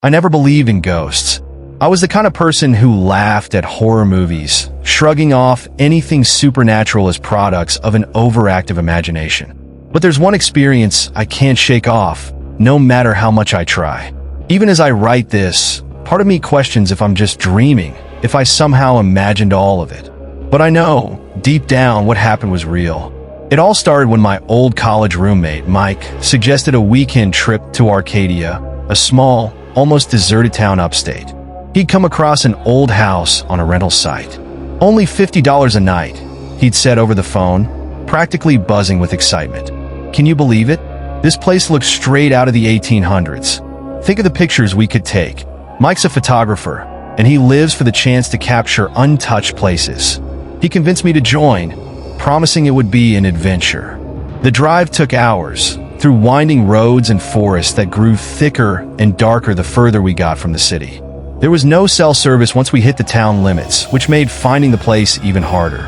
I never believed in ghosts. I was the kind of person who laughed at horror movies, shrugging off anything supernatural as products of an overactive imagination. But there's one experience I can't shake off, no matter how much I try. Even as I write this, part of me questions if I'm just dreaming, if I somehow imagined all of it. But I know, deep down, what happened was real. It all started when my old college roommate, Mike, suggested a weekend trip to Arcadia, a small, almost deserted town upstate. He'd come across an old house on a rental site. Only $50 a night, he'd said over the phone, practically buzzing with excitement. Can you believe it? This place looks straight out of the 1800s. Think of the pictures we could take. Mike's a photographer, and he lives for the chance to capture untouched places. He convinced me to join, promising it would be an adventure. The drive took hours, through winding roads and forests that grew thicker and darker the further we got from the city. There was no cell service once we hit the town limits, which made finding the place even harder.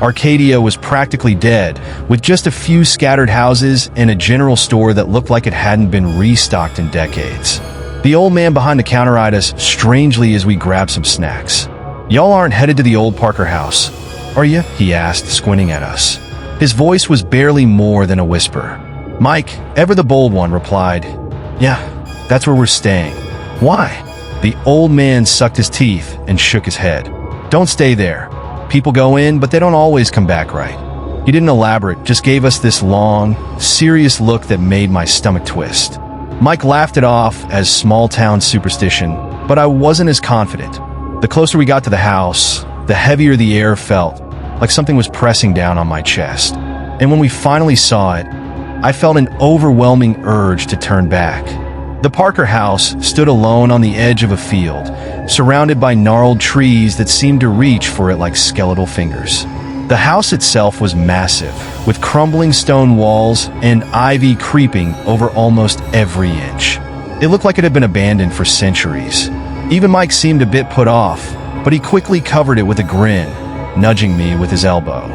Arcadia was practically dead, with just a few scattered houses and a general store that looked like it hadn't been restocked in decades. The old man behind the counter eyed us strangely as we grabbed some snacks. "Y'all aren't headed to the old Parker house, are you?" he asked, squinting at us. His voice was barely more than a whisper. Mike, ever the bold one, replied, "Yeah, that's where we're staying." "Why?" The old man sucked his teeth and shook his head. "Don't stay there. People go in, but they don't always come back right." He didn't elaborate, just gave us this long, serious look that made my stomach twist. Mike laughed it off as small-town superstition, but I wasn't as confident. The closer we got to the house, the heavier the air felt, like something was pressing down on my chest. And when we finally saw it, I felt an overwhelming urge to turn back. The Parker house stood alone on the edge of a field, surrounded by gnarled trees that seemed to reach for it like skeletal fingers. The house itself was massive, with crumbling stone walls and ivy creeping over almost every inch. It looked like it had been abandoned for centuries. Even Mike seemed a bit put off, but he quickly covered it with a grin, nudging me with his elbow.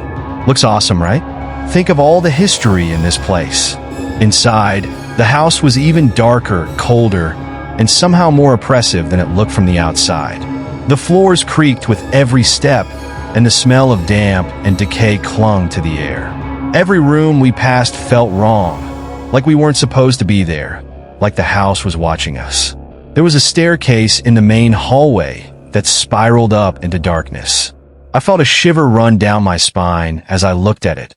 "Looks awesome, right? Think of all the history in this place." Inside, the house was even darker, colder, and somehow more oppressive than it looked from the outside. The floors creaked with every step, and the smell of damp and decay clung to the air. Every room we passed felt wrong, like we weren't supposed to be there, like the house was watching us. There was a staircase in the main hallway that spiraled up into darkness. I felt a shiver run down my spine as I looked at it,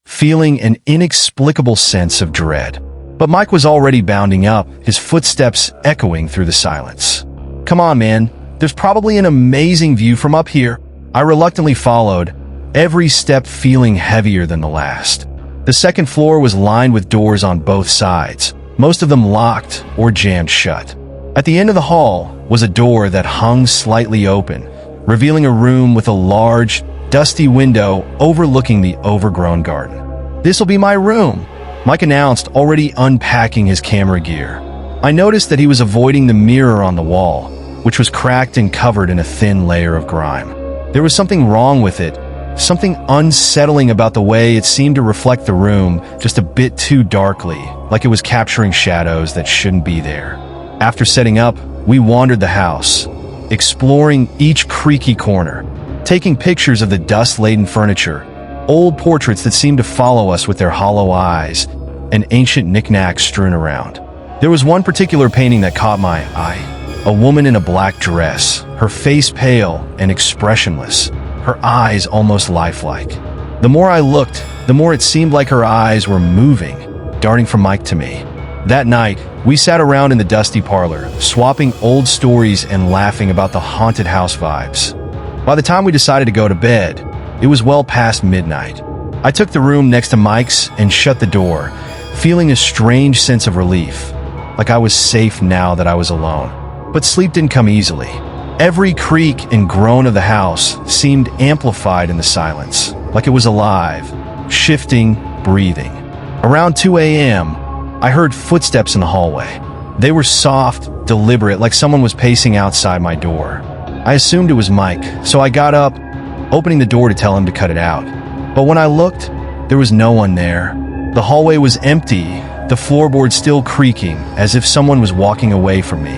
feeling an inexplicable sense of dread. But Mike was already bounding up, his footsteps echoing through the silence. "Come on, man. There's probably an amazing view from up here." I reluctantly followed, every step feeling heavier than the last. The second floor was lined with doors on both sides, most of them locked or jammed shut. At the end of the hall was a door that hung slightly open, revealing a room with a large, dusty window overlooking the overgrown garden. "This'll be my room," Mike announced, already unpacking his camera gear. I noticed that he was avoiding the mirror on the wall, which was cracked and covered in a thin layer of grime. There was something wrong with it, something unsettling about the way it seemed to reflect the room just a bit too darkly, like it was capturing shadows that shouldn't be there. After setting up, we wandered the house, exploring each creaky corner, taking pictures of the dust-laden furniture, old portraits that seemed to follow us with their hollow eyes, and ancient knickknacks strewn around. There was one particular painting that caught my eye. A woman in a black dress, her face pale and expressionless, her eyes almost lifelike. The more I looked, the more it seemed like her eyes were moving, darting from Mike to me. That night, we sat around in the dusty parlor, swapping old stories and laughing about the haunted house vibes. By the time we decided to go to bed, it was well past midnight. I took the room next to Mike's and shut the door, feeling a strange sense of relief, like I was safe now that I was alone. But sleep didn't come easily. Every creak and groan of the house seemed amplified in the silence, like it was alive, shifting, breathing. Around 2 a.m., I heard footsteps in the hallway. They were soft, deliberate, like someone was pacing outside my door. I assumed it was Mike, so I got up, opening the door to tell him to cut it out. But when I looked, there was no one there. The hallway was empty, the floorboard still creaking, as if someone was walking away from me.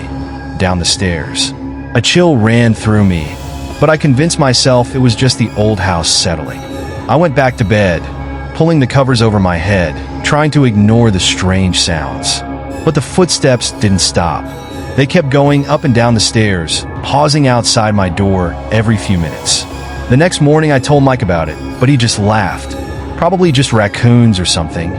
down the stairs. A chill ran through me, but I convinced myself it was just the old house settling. I went back to bed, pulling the covers over my head, trying to ignore the strange sounds. But the footsteps didn't stop. They kept going up and down the stairs, pausing outside my door every few minutes. The next morning I told Mike about it, but he just laughed. Probably just raccoons or something.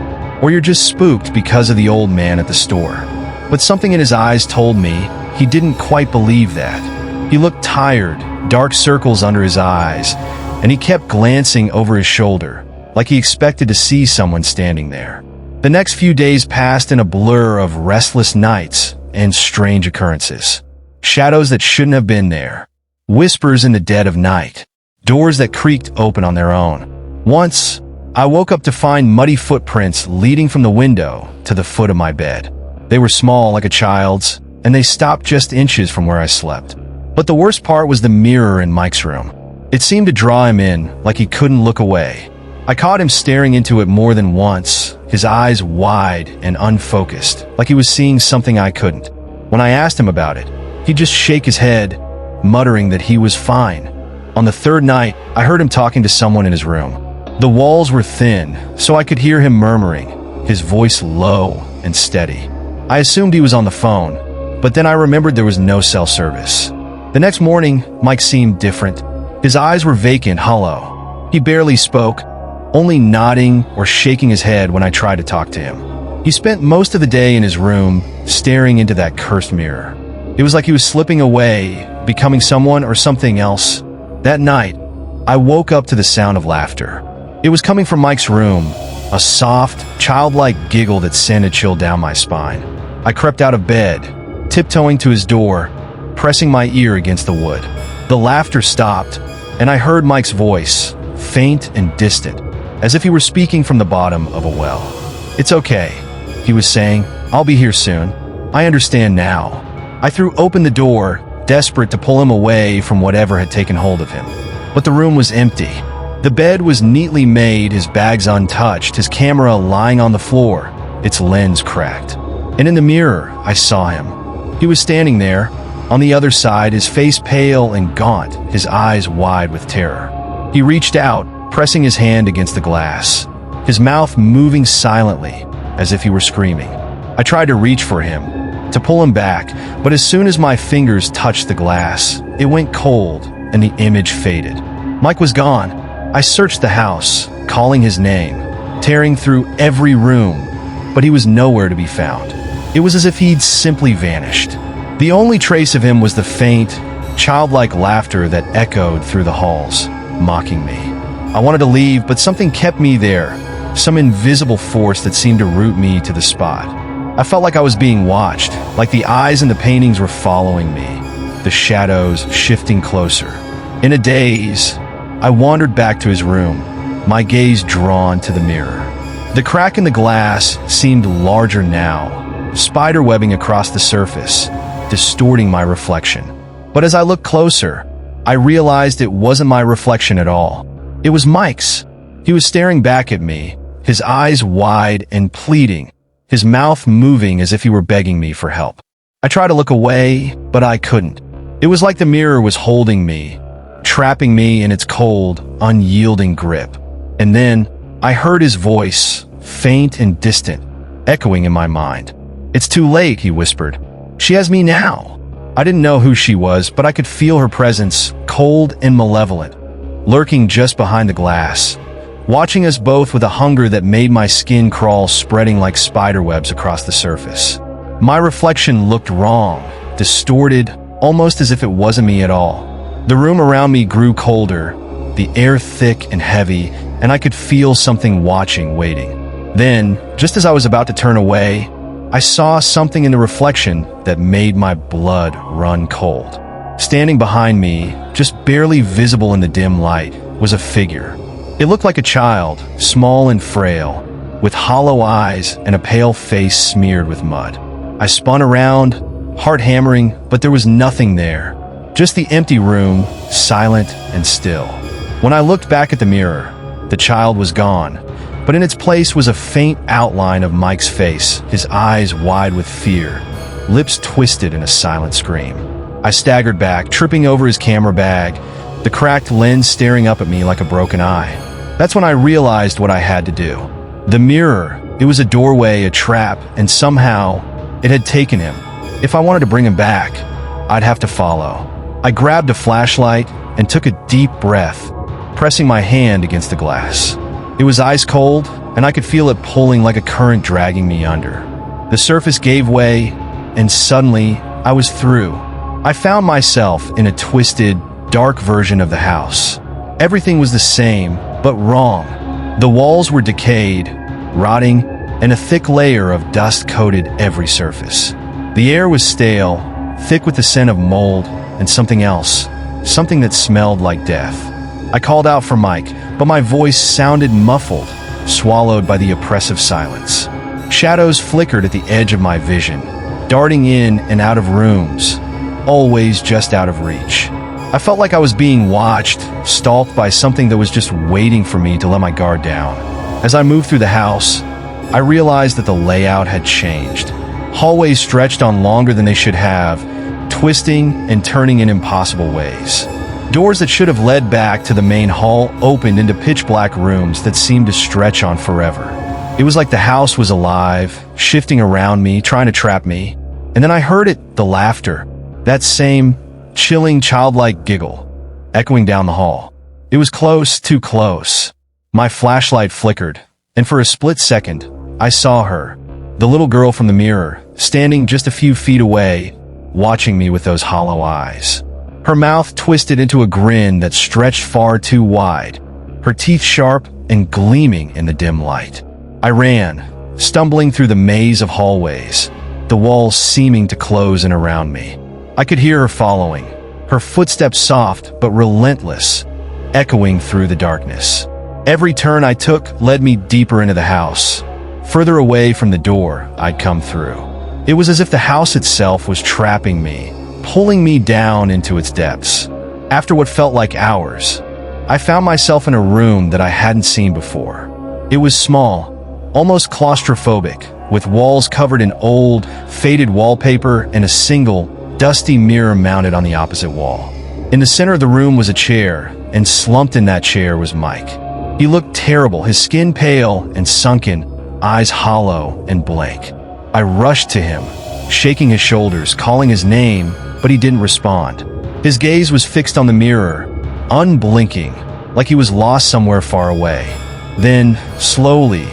Or you're just spooked because of the old man at the store. But something in his eyes told me he didn't quite believe that. He looked tired, dark circles under his eyes, and he kept glancing over his shoulder, like he expected to see someone standing there. The next few days passed in a blur of restless nights and strange occurrences. Shadows that shouldn't have been there. Whispers in the dead of night. Doors that creaked open on their own. Once, I woke up to find muddy footprints leading from the window to the foot of my bed. They were small like a child's, and they stopped just inches from where I slept. But the worst part was the mirror in Mike's room. It seemed to draw him in, like he couldn't look away. I caught him staring into it more than once, his eyes wide and unfocused, like he was seeing something I couldn't. When I asked him about it, he'd just shake his head, muttering that he was fine. On the third night, I heard him talking to someone in his room. The walls were thin, so I could hear him murmuring, his voice low and steady. I assumed he was on the phone, but then I remembered there was no cell service. The next morning, Mike seemed different. His eyes were vacant, hollow. He barely spoke, only nodding or shaking his head when I tried to talk to him. He spent most of the day in his room, staring into that cursed mirror. It was like he was slipping away, becoming someone or something else. That night, I woke up to the sound of laughter. It was coming from Mike's room, a soft, childlike giggle that sent a chill down my spine. I crept out of bed, tiptoeing to his door, pressing my ear against the wood. The laughter stopped, and I heard Mike's voice, faint and distant, as if he were speaking from the bottom of a well. "It's okay," he was saying. "I'll be here soon. I understand now." I threw open the door, desperate to pull him away from whatever had taken hold of him. But the room was empty. The bed was neatly made, his bags untouched, his camera lying on the floor, its lens cracked. And in the mirror, I saw him. He was standing there, on the other side, his face pale and gaunt, his eyes wide with terror. He reached out, pressing his hand against the glass, his mouth moving silently, as if he were screaming. I tried to reach for him, to pull him back, but as soon as my fingers touched the glass, it went cold and the image faded. Mike was gone. I searched the house, calling his name, tearing through every room, but he was nowhere to be found. It was as if he'd simply vanished. The only trace of him was the faint, childlike laughter that echoed through the halls, mocking me. I wanted to leave, but something kept me there, some invisible force that seemed to root me to the spot. I felt like I was being watched, like the eyes in the paintings were following me, the shadows shifting closer. In a daze, I wandered back to his room, my gaze drawn to the mirror. The crack in the glass seemed larger now, spiderwebbing across the surface, distorting my reflection. But as I looked closer, I realized it wasn't my reflection at all. It was Mike's. He was staring back at me, his eyes wide and pleading, his mouth moving as if he were begging me for help. I tried to look away, but I couldn't. It was like the mirror was holding me, trapping me in its cold, unyielding grip. And then I heard his voice, faint and distant, echoing in my mind. "It's too late," he whispered. "She has me now." I didn't know who she was, but I could feel her presence, cold and malevolent, lurking just behind the glass, watching us both with a hunger that made my skin crawl, spreading like spiderwebs across the surface. My reflection looked wrong, distorted, almost as if it wasn't me at all. The room around me grew colder, the air thick and heavy, and I could feel something watching, waiting. Then, just as I was about to turn away, I saw something in the reflection that made my blood run cold. Standing behind me, just barely visible in the dim light, was a figure. It looked like a child, small and frail, with hollow eyes and a pale face smeared with mud. I spun around, heart hammering, but there was nothing there. Just the empty room, silent and still. When I looked back at the mirror, the child was gone, but in its place was a faint outline of Mike's face, his eyes wide with fear. lips twisted in a silent scream. I staggered back, tripping over his camera bag, the cracked lens staring up at me like a broken eye. That's when I realized what I had to do. The mirror, it was a doorway, a trap, and somehow it had taken him. If I wanted to bring him back, I'd have to follow. I grabbed a flashlight and took a deep breath, pressing my hand against the glass. It was ice cold, and I could feel it pulling like a current dragging me under. The surface gave way, and suddenly I was through. I found myself in a twisted, dark version of the house. Everything was the same, but wrong. The walls were decayed, rotting, and a thick layer of dust coated every surface. The air was stale, thick with the scent of mold and something else, something that smelled like death. I called out for Mike, but my voice sounded muffled, swallowed by the oppressive silence. Shadows flickered at the edge of my vision, darting in and out of rooms, always just out of reach. I felt like I was being watched, stalked by something that was just waiting for me to let my guard down. As I moved through the house, I realized that the layout had changed. Hallways stretched on longer than they should have, twisting and turning in impossible ways. Doors that should have led back to the main hall opened into pitch-black rooms that seemed to stretch on forever. It was like the house was alive, shifting around me, trying to trap me. And then I heard it, the laughter, that same chilling, childlike giggle, echoing down the hall. It was close, too close. My flashlight flickered, and for a split second, I saw her, the little girl from the mirror, standing just a few feet away, watching me with those hollow eyes. Her mouth twisted into a grin that stretched far too wide, her teeth sharp and gleaming in the dim light. I ran, stumbling through the maze of hallways, the walls seeming to close in around me. I could hear her following, her footsteps soft but relentless, echoing through the darkness. Every turn I took led me deeper into the house, further away from the door I'd come through. It was as if the house itself was trapping me, pulling me down into its depths. After what felt like hours, I found myself in a room that I hadn't seen before. It was small, almost claustrophobic, with walls covered in old, faded wallpaper and a single, dusty mirror mounted on the opposite wall. In the center of the room was a chair, and slumped in that chair was Mike. He looked terrible, his skin pale and sunken, eyes hollow and blank. I rushed to him, shaking his shoulders, calling his name, but he didn't respond. His gaze was fixed on the mirror, unblinking, like he was lost somewhere far away. Then, slowly,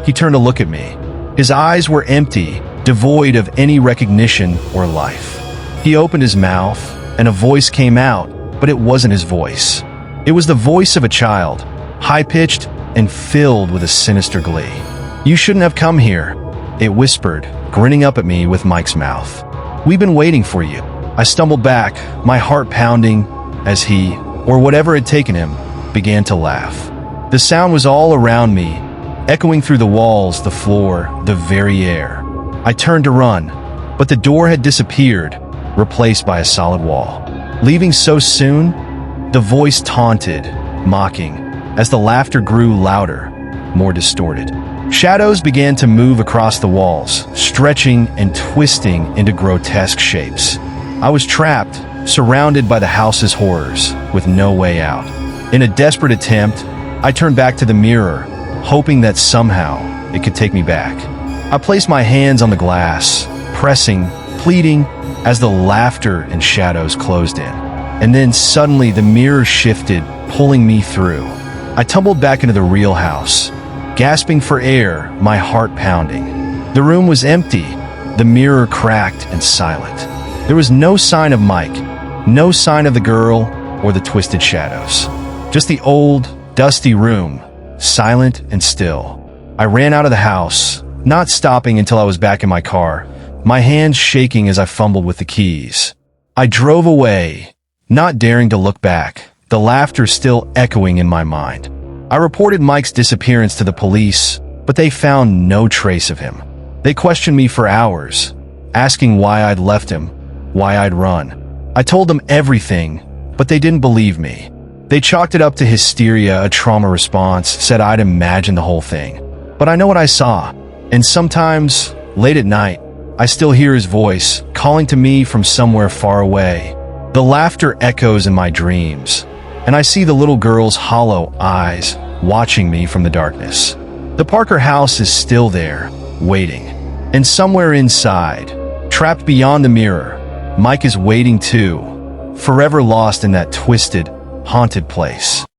he turned to look at me. His eyes were empty, devoid of any recognition or life. He opened his mouth, and a voice came out, but it wasn't his voice. It was the voice of a child, high-pitched and filled with a sinister glee. "You shouldn't have come here," it whispered, grinning up at me with Mike's mouth. "We've been waiting for you." I stumbled back, my heart pounding, as he, or whatever had taken him, began to laugh. The sound was all around me, echoing through the walls, the floor, the very air. I turned to run, but the door had disappeared, replaced by a solid wall. Leaving so soon? The voice taunted, mocking, as the laughter grew louder, more distorted. Shadows began to move across the walls, stretching and twisting into grotesque shapes. I was trapped, surrounded by the house's horrors, with no way out. In a desperate attempt, I turned back to the mirror, hoping that somehow it could take me back. I placed my hands on the glass, pressing, pleading, as the laughter and shadows closed in. And then suddenly the mirror shifted, pulling me through. I tumbled back into the real house, gasping for air, my heart pounding. The room was empty, the mirror cracked and silent. There was no sign of Mike, no sign of the girl or the twisted shadows. Just the old, dusty room, silent and still. I ran out of the house, not stopping until I was back in my car, my hands shaking as I fumbled with the keys. I drove away, not daring to look back, the laughter still echoing in my mind. I reported Mike's disappearance to the police, but they found no trace of him. They questioned me for hours, asking why I'd left him, why I'd run. I told them everything, but they didn't believe me. They chalked it up to hysteria, a trauma response, said I'd imagined the whole thing. But I know what I saw, and sometimes, late at night, I still hear his voice, calling to me from somewhere far away. The laughter echoes in my dreams, and I see the little girl's hollow eyes watching me from the darkness. The Parker house is still there, waiting. And somewhere inside, trapped beyond the mirror, Mike is waiting too, forever lost in that twisted, haunted place.